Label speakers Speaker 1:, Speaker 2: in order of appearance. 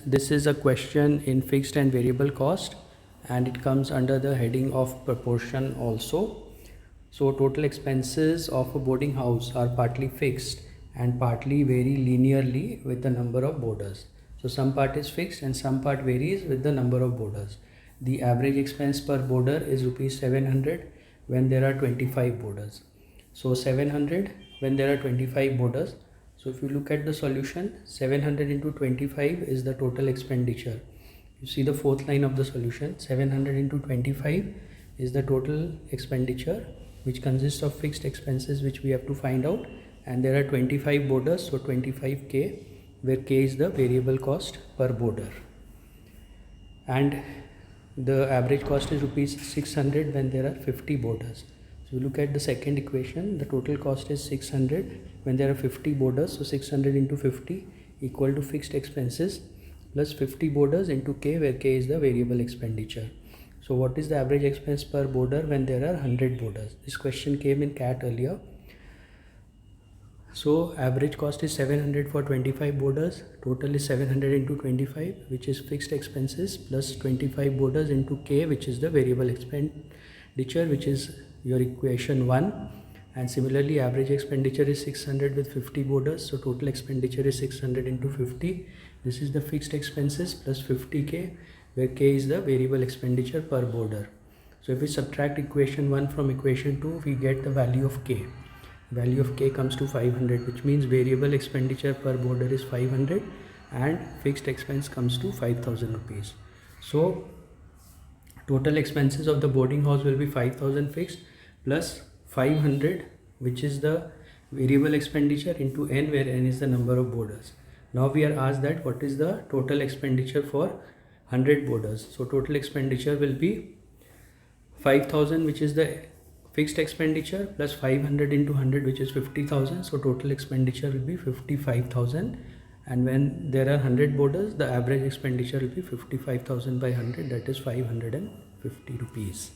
Speaker 1: This is a question in fixed and variable cost, and it comes under the heading of proportion also. So total expenses of a boarding house are partly fixed and partly vary linearly with the number of boarders. So some part is fixed and some part varies with the number of boarders. The average expense per boarder is rupees 700 when there are 25 boarders. So 700 when there are 25 boarders. So if you look at the solution, 700 into 25 is the total expenditure. You see the fourth line of the solution, 700 into 25 is the total expenditure, which consists of fixed expenses which we have to find out, and there are 25 boarders, so 25k, where k is the variable cost per boarder. And the average cost is rupees 600 when there are 50 boarders. So look at the second equation, the total cost is 600 when there are 50 boarders, so 600 into 50 equal to fixed expenses plus 50 boarders into k, where k is the variable expenditure. So what is the average expense per boarder when there are 100 boarders? This question came in CAT earlier. So average cost is 700 for 25 boarders, total is 700 into 25, which is fixed expenses, plus 25 boarders into k, which is the variable expenditure, which is your equation 1. And similarly, average expenditure is 600 with 50 boarders, so total expenditure is 600 into 50. This is the fixed expenses plus 50k, where k is the variable expenditure per boarder. So if we subtract equation 1 from equation 2, we get the value of k. Value of k comes to 500, which means variable expenditure per boarder is 500 and fixed expense comes to 5000 rupees. So total expenses of the boarding house will be 5000 fixed plus 500, which is the variable expenditure, into n, where n is the number of boarders. Now we are asked that what is the total expenditure for 100 boarders. So total expenditure will be 5000, which is the fixed expenditure, plus 500 into 100, which is 50,000. So total expenditure will be 55,000. And when there are 100 boarders, the average expenditure will be 55,000 by 100, that is 550 rupees.